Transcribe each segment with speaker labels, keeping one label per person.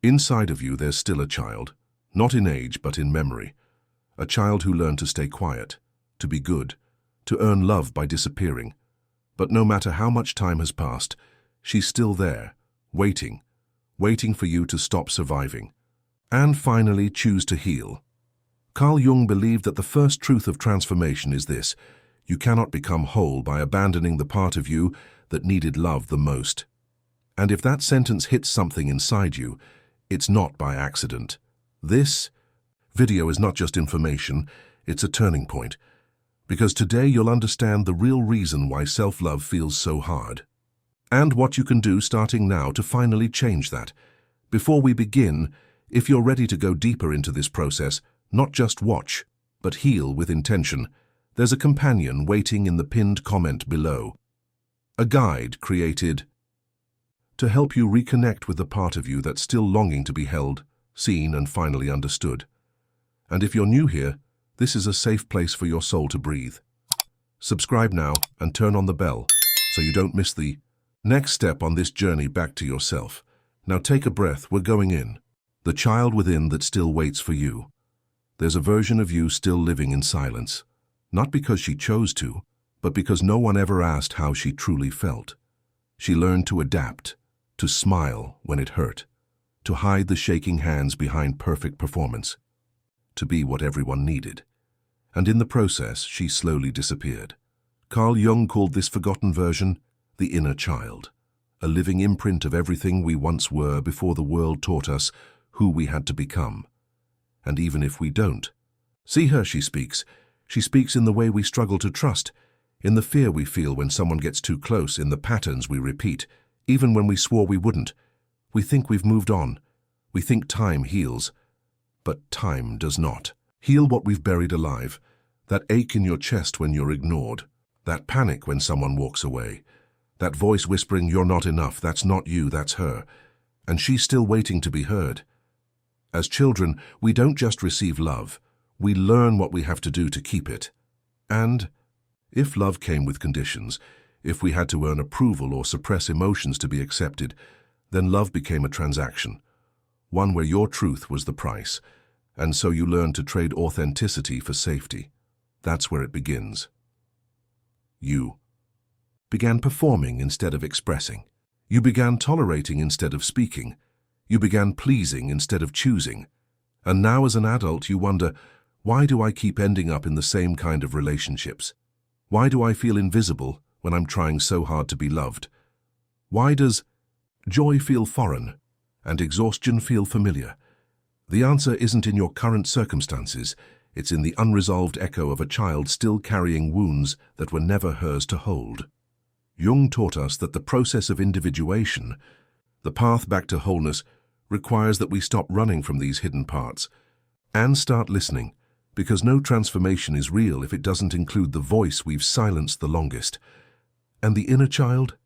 Speaker 1: Inside of you there's still a child, not in age but in memory. A child who learned to stay quiet, to be good, to earn love by disappearing. But no matter how much time has passed, she's still there, waiting for you to stop surviving. And finally choose to heal. Carl Jung believed that the first truth of transformation is this: you cannot become whole by abandoning the part of you that needed love the most. And if that sentence hits something inside you, it's not by accident. This video is not just information, it's a turning point. Because today you'll understand the real reason why self-love feels so hard. And what you can do starting now to finally change that. Before we begin, if you're ready to go deeper into this process, not just watch, but heal with intention, there's a companion waiting in the pinned comment below. A guide created to help you reconnect with the part of you that's still longing to be held, seen, and finally understood. And if you're new here, this is a safe place for your soul to breathe. Subscribe now and turn on the bell so you don't miss the next step on this journey back to yourself. Now take a breath, we're going in. The child within that still waits for you. There's a version of you still living in silence, not because she chose to, but because no one ever asked how she truly felt. She learned to adapt, to smile when it hurt, to hide the shaking hands behind perfect performance, to be what everyone needed. And in the process, she slowly disappeared. Carl Jung called this forgotten version the inner child, a living imprint of everything we once were before the world taught us who we had to become. And even if we don't, see her, she speaks. She speaks in the way we struggle to trust, in the fear we feel when someone gets too close, in the patterns we repeat, even when we swore we wouldn't. We think we've moved on. We think time heals. But time does not. Heal what we've buried alive. That ache in your chest when you're ignored. That panic when someone walks away. That voice whispering, "You're not enough, that's not you, that's her." And she's still waiting to be heard. As children, we don't just receive love. We learn what we have to do to keep it. And if love came with conditions, if we had to earn approval or suppress emotions to be accepted, then love became a transaction. One where your truth was the price. And so you learn to trade authenticity for safety. That's where it begins. You began performing instead of expressing. You began tolerating instead of speaking. You began pleasing instead of choosing. And now as an adult you wonder, why do I keep ending up in the same kind of relationships? Why do I feel invisible when I'm trying so hard to be loved? Why does joy feel foreign and exhaustion feel familiar? The answer isn't in your current circumstances, it's in the unresolved echo of a child still carrying wounds that were never hers to hold. Jung taught us that the process of individuation, the path back to wholeness, requires that we stop running from these hidden parts and start listening, because no transformation is real if it doesn't include the voice we've silenced the longest. And the inner child?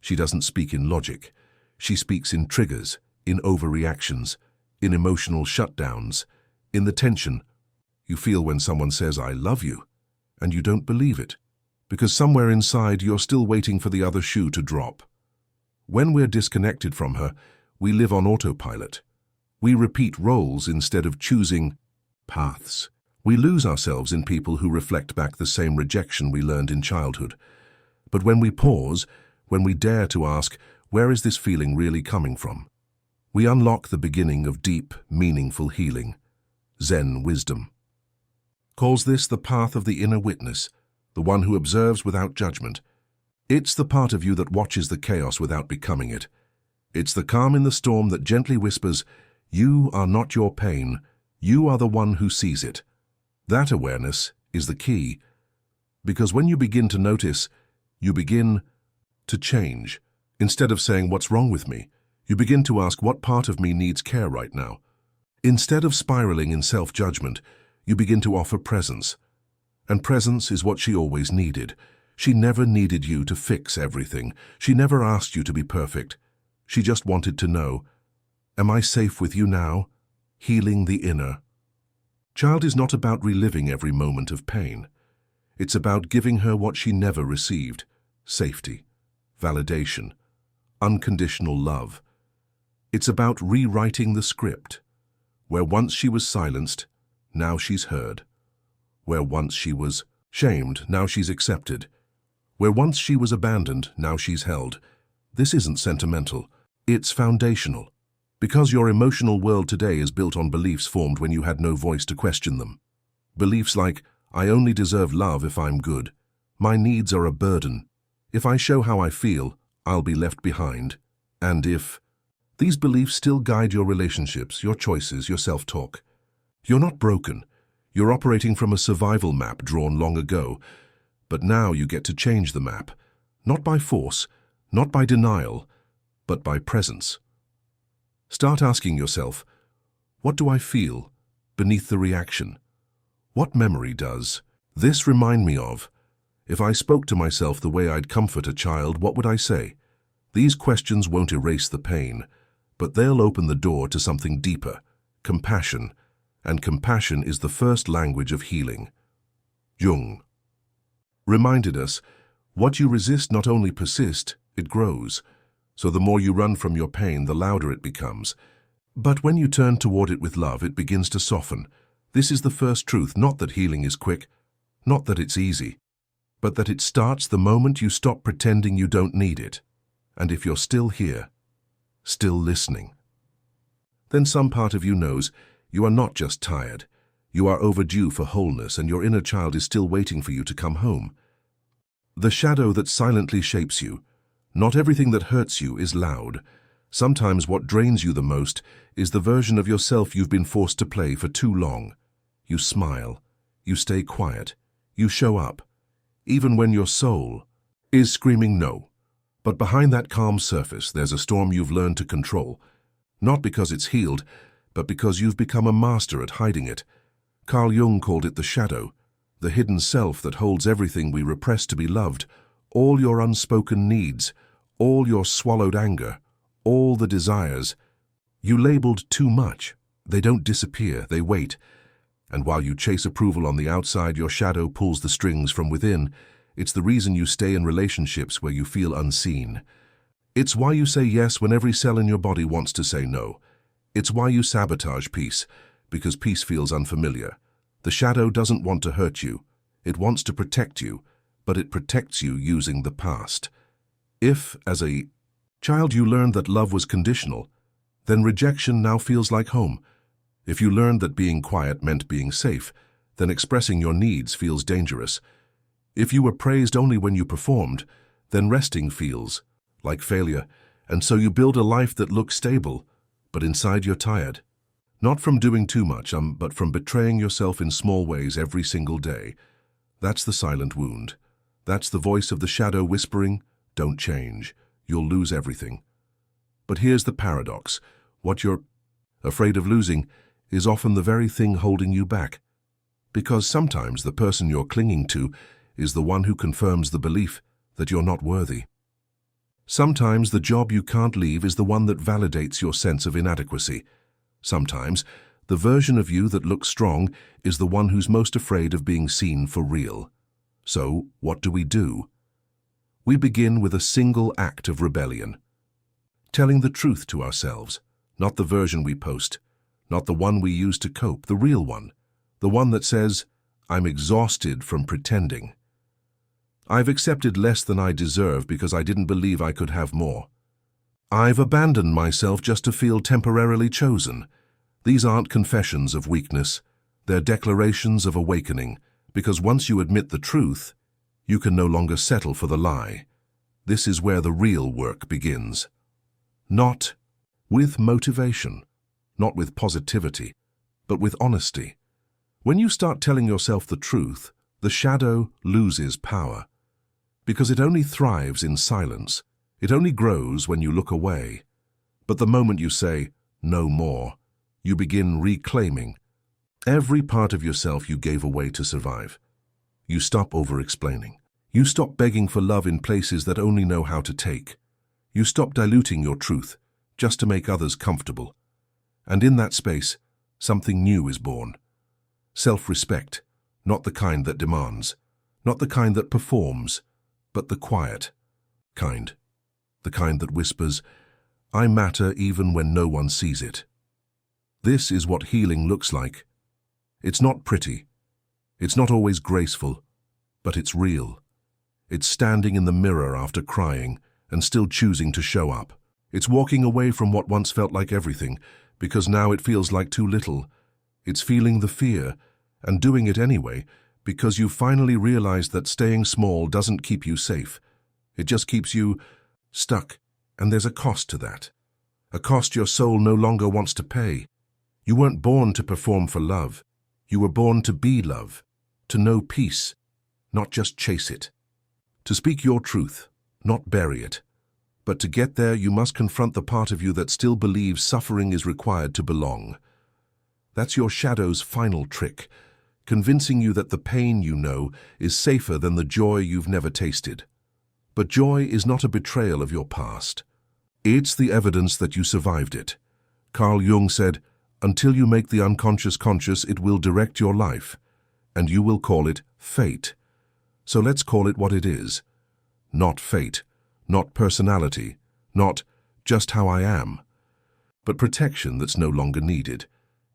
Speaker 1: She doesn't speak in logic. She speaks in triggers, in overreactions, in emotional shutdowns, in the tension you feel when someone says, "I love you," and you don't believe it, because somewhere inside you're still waiting for the other shoe to drop. When we're disconnected from her, we live on autopilot. We repeat roles instead of choosing paths. We lose ourselves in people who reflect back the same rejection we learned in childhood. But when we pause, when we dare to ask, where is this feeling really coming from? We unlock the beginning of deep, meaningful healing. Zen wisdom calls this the path of the inner witness, the one who observes without judgment. It's the part of you that watches the chaos without becoming it. It's the calm in the storm that gently whispers, "You are not your pain, you are the one who sees it." That awareness is the key, because when you begin to notice, you begin to change. Instead of saying, "What's wrong with me?" you begin to ask, "What part of me needs care right now?" Instead of spiraling in self-judgment, you begin to offer presence. And presence is what she always needed. She never needed you to fix everything. She never asked you to be perfect. She just wanted to know, am I safe with you now? Healing the inner. Child is not about reliving every moment of pain. It's about giving her what she never received: safety, validation, unconditional love. It's about rewriting the script. Where once she was silenced, now she's heard. Where once she was shamed, now she's accepted. Where once she was abandoned, now she's held. This isn't sentimental, it's foundational. Because your emotional world today is built on beliefs formed when you had no voice to question them. Beliefs like, I only deserve love if I'm good. My needs are a burden. If I show how I feel, I'll be left behind. And if... These beliefs still guide your relationships, your choices, your self-talk. You're not broken. You're operating from a survival map drawn long ago. But now you get to change the map. Not by force, not by denial, but by presence. Start asking yourself, what do I feel beneath the reaction? What memory does this remind me of? If I spoke to myself the way I'd comfort a child, what would I say? These questions won't erase the pain, but they'll open the door to something deeper, compassion, and compassion is the first language of healing. Jung reminded us, what you resist not only persists, it grows. So the more you run from your pain, the louder it becomes. But when you turn toward it with love, it begins to soften. This is the first truth, not that healing is quick, not that it's easy, but that it starts the moment you stop pretending you don't need it. And if you're still here, still listening, then some part of you knows you are not just tired. You are overdue for wholeness, and your inner child is still waiting for you to come home. The shadow that silently shapes you. Not everything that hurts you is loud. Sometimes what drains you the most is the version of yourself you've been forced to play for too long. You smile, you stay quiet, you show up, even when your soul is screaming no. But behind that calm surface, there's a storm you've learned to control. Not because it's healed, but because you've become a master at hiding it. Carl Jung called it the shadow, the hidden self that holds everything we repress to be loved, all your unspoken needs, all your swallowed anger, all the desires. You labeled too much. They don't disappear, they wait. And while you chase approval on the outside, your shadow pulls the strings from within. It's the reason you stay in relationships where you feel unseen. It's why you say yes when every cell in your body wants to say no. It's why you sabotage peace, because peace feels unfamiliar. The shadow doesn't want to hurt you. It wants to protect you, but it protects you using the past. If, as a child, you learned that love was conditional, then rejection now feels like home. If you learned that being quiet meant being safe, then expressing your needs feels dangerous. If you were praised only when you performed, then resting feels like failure, and so you build a life that looks stable, but inside you're tired. Not from doing too much, but from betraying yourself in small ways every single day. That's the silent wound. That's the voice of the shadow whispering, don't change, you'll lose everything. But here's the paradox. What you're afraid of losing is often the very thing holding you back. Because sometimes the person you're clinging to is the one who confirms the belief that you're not worthy. Sometimes the job you can't leave is the one that validates your sense of inadequacy. Sometimes the version of you that looks strong is the one who's most afraid of being seen for real. So, what do? We begin with a single act of rebellion. Telling the truth to ourselves, not the version we post, not the one we use to cope, the real one. The one that says, I'm exhausted from pretending. I've accepted less than I deserve because I didn't believe I could have more. I've abandoned myself just to feel temporarily chosen. These aren't confessions of weakness. They're declarations of awakening, because once you admit the truth, you can no longer settle for the lie. This is where the real work begins. Not with motivation, not with positivity, but with honesty. When you start telling yourself the truth, the shadow loses power, because it only thrives in silence. It only grows when you look away. But the moment you say, no more, you begin reclaiming every part of yourself you gave away to survive. You stop over-explaining. You stop begging for love in places that only know how to take. You stop diluting your truth just to make others comfortable. And in that space, something new is born. Self-respect, not the kind that demands, not the kind that performs, but the quiet kind. The kind that whispers, I matter even when no one sees it. This is what healing looks like. It's not pretty. It's not always graceful, but it's real. It's standing in the mirror after crying and still choosing to show up. It's walking away from what once felt like everything, because now it feels like too little. It's feeling the fear and doing it anyway, because you finally realized that staying small doesn't keep you safe. It just keeps you stuck, and there's a cost to that. A cost your soul no longer wants to pay. You weren't born to perform for love. You were born to be love, to know peace, not just chase it. To speak your truth, not bury it. But to get there, you must confront the part of you that still believes suffering is required to belong. That's your shadow's final trick, convincing you that the pain you know is safer than the joy you've never tasted. But joy is not a betrayal of your past. It's the evidence that you survived it. Carl Jung said, "Until you make the unconscious conscious, it will direct your life, and you will call it fate." So let's call it what it is. Not fate, not personality, not just how I am, but protection that's no longer needed.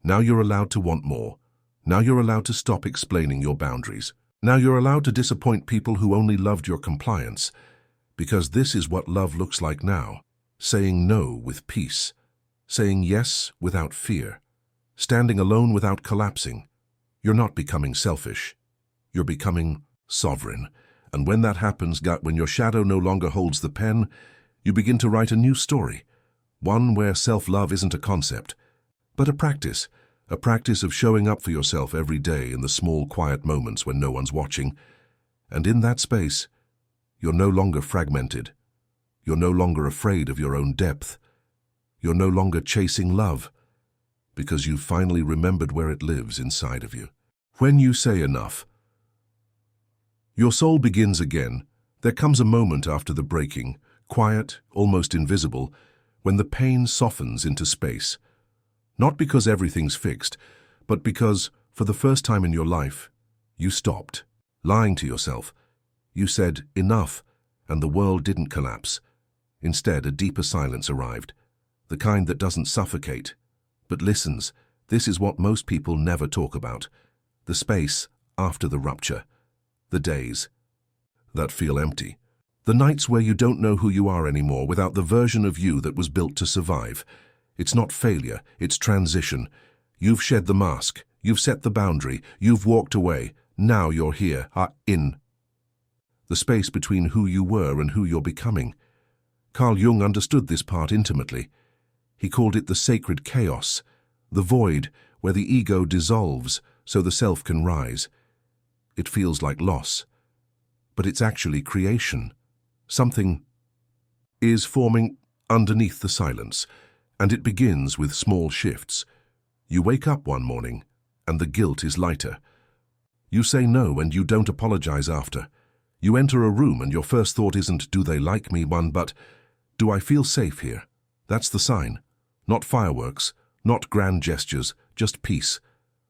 Speaker 1: Now you're allowed to want more. Now you're allowed to stop explaining your boundaries. Now you're allowed to disappoint people who only loved your compliance, because this is what love looks like now. Saying no with peace, saying yes without fear, standing alone without collapsing. You're not becoming selfish. You're becoming sovereign. And when that happens, when your shadow no longer holds the pen, you begin to write a new story, one where self-love isn't a concept, but a practice of showing up for yourself every day in the small, quiet moments when no one's watching. And in that space, you're no longer fragmented. You're no longer afraid of your own depth. You're no longer chasing love, because you've finally remembered where it lives inside of you. When you say enough, your soul begins again. There comes a moment after the breaking, quiet, almost invisible, when the pain softens into space. Not because everything's fixed, but because, for the first time in your life, you stopped lying to yourself. You said enough, and the world didn't collapse. Instead, a deeper silence arrived, the kind that doesn't suffocate, but listens. This is what most people never talk about. The space after the rupture. The days that feel empty. The nights where you don't know who you are anymore without the version of you that was built to survive. It's not failure, it's transition. You've shed the mask, you've set the boundary, you've walked away. Now you're here, in the space between who you were and who you're becoming. Carl Jung understood this part intimately. He called it the sacred chaos, the void where the ego dissolves so the self can rise. It feels like loss, but it's actually creation. Something is forming underneath the silence, and it begins with small shifts. You wake up one morning, and the guilt is lighter. You say no, and you don't apologize after. You enter a room, and your first thought isn't, "Do they like me?" but, "Do I feel safe here?" That's the sign. Not fireworks, not grand gestures, just peace.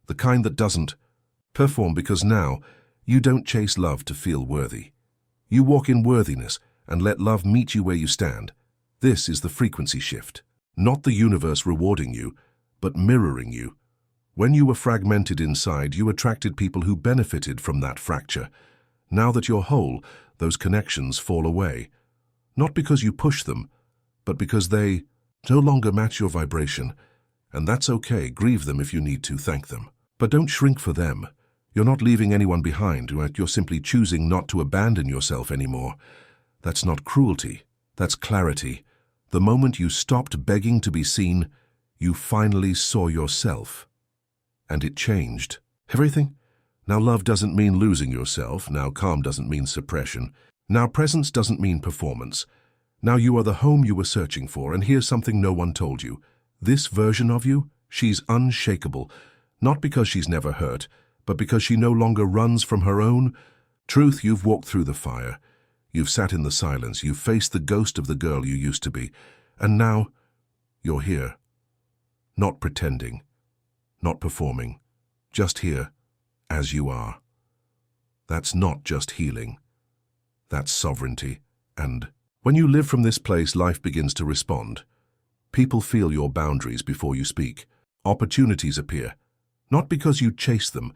Speaker 1: The kind that doesn't perform, because now you don't chase love to feel worthy. You walk in worthiness and let love meet you where you stand. This is the frequency shift. Not the universe rewarding you, but mirroring you. When you were fragmented inside, you attracted people who benefited from that fracture. Now that you're whole, those connections fall away. Not because you push them, but because they no longer match your vibration. And that's okay. Grieve them if you need to, thank them. But don't shrink for them. You're not leaving anyone behind. You're simply choosing not to abandon yourself anymore. That's not cruelty. That's clarity. The moment you stopped begging to be seen, you finally saw yourself. And it changed everything. Now love doesn't mean losing yourself. Now calm doesn't mean suppression. Now presence doesn't mean performance. Now you are the home you were searching for, and here's something no one told you. This version of you, she's unshakable. Not because she's never hurt, but because she no longer runs from her own truth. You've walked through the fire. You've sat in the silence. You've faced the ghost of the girl you used to be. And now, you're here. Not pretending. Not performing. Just here, as you are. That's not just healing. That's sovereignty. And when you live from this place, life begins to respond. People feel your boundaries before you speak. Opportunities appear, not because you chase them,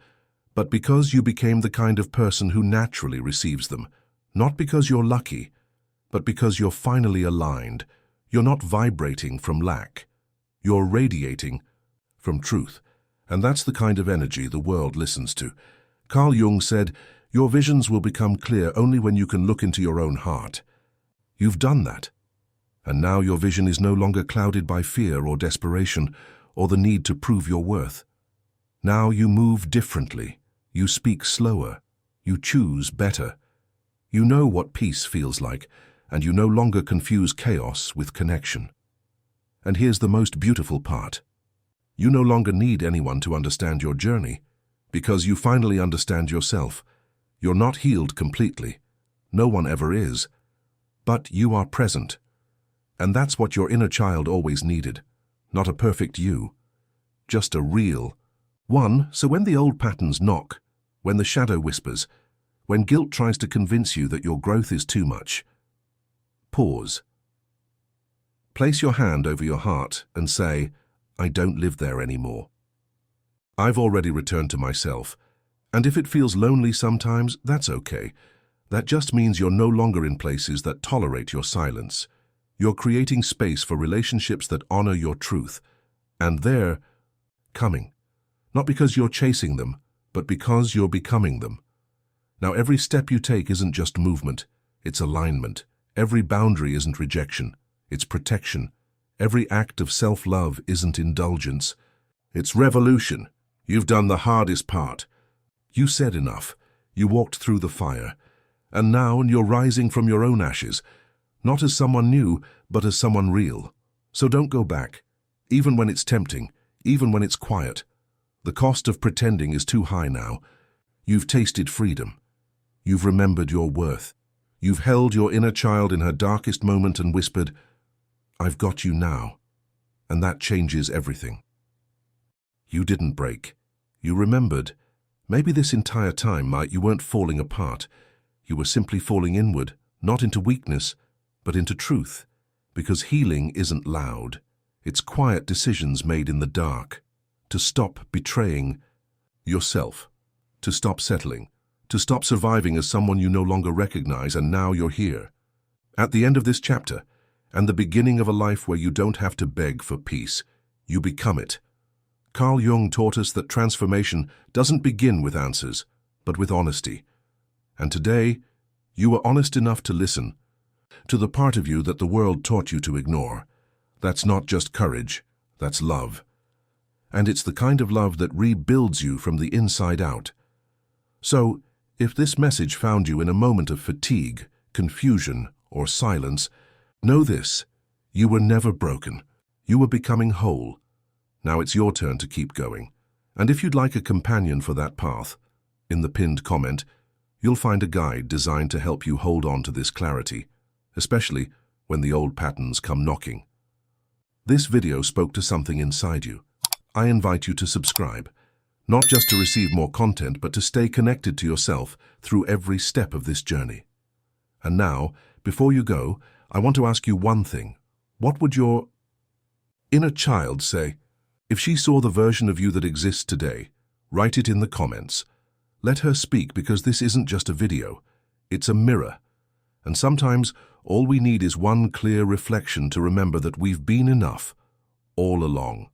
Speaker 1: but because you became the kind of person who naturally receives them. Not because you're lucky, but because you're finally aligned. You're not vibrating from lack. You're radiating from truth. And that's the kind of energy the world listens to. Carl Jung said, "Your visions will become clear only when you can look into your own heart." You've done that. And now your vision is no longer clouded by fear or desperation or the need to prove your worth. Now you move differently. You speak slower. You choose better. You know what peace feels like, and you no longer confuse chaos with connection. And here's the most beautiful part. You no longer need anyone to understand your journey, because you finally understand yourself. You're not healed completely. No one ever is. But you are present. And that's what your inner child always needed. Not a perfect you, just a real one. So when the old patterns knock, when the shadow whispers, when guilt tries to convince you that your growth is too much, pause. Place your hand over your heart and say, "I don't live there anymore. I've already returned to myself." And if it feels lonely sometimes, that's okay. That just means you're no longer in places that tolerate your silence. You're creating space for relationships that honor your truth. And they're coming. Not because you're chasing them, but because you're becoming them. Now, every step you take isn't just movement, it's alignment. Every boundary isn't rejection, it's protection. Every act of self-love isn't indulgence, it's revolution. You've done the hardest part. You said enough. You walked through the fire. And now you're rising from your own ashes, not as someone new, but as someone real. So don't go back, even when it's tempting, even when it's quiet. The cost of pretending is too high now. You've tasted freedom. You've remembered your worth. You've held your inner child in her darkest moment and whispered, "I've got you now." And that changes everything. You didn't break. You remembered. Maybe this entire time, you weren't falling apart. You were simply falling inward, not into weakness, but into truth. Because healing isn't loud. It's quiet decisions made in the dark. To stop betraying yourself. To stop settling. To stop surviving as someone you no longer recognize, and now you're here. At the end of this chapter, and the beginning of a life where you don't have to beg for peace. You become it. Carl Jung taught us that transformation doesn't begin with answers, but with honesty. And today, you were honest enough to listen to the part of you that the world taught you to ignore. That's not just courage, that's love. And it's the kind of love that rebuilds you from the inside out. So, if this message found you in a moment of fatigue, confusion, or silence, know this: you were never broken. You were becoming whole. Now it's your turn to keep going. And if you'd like a companion for that path, in the pinned comment, you'll find a guide designed to help you hold on to this clarity, especially when the old patterns come knocking. This video spoke to something inside you. I invite you to subscribe, not just to receive more content, but to stay connected to yourself through every step of this journey. And now, before you go, I want to ask you one thing. What would your inner child say? If she saw the version of you that exists today, write it in the comments. Let her speak, because this isn't just a video, it's a mirror. And sometimes all we need is one clear reflection to remember that we've been enough all along.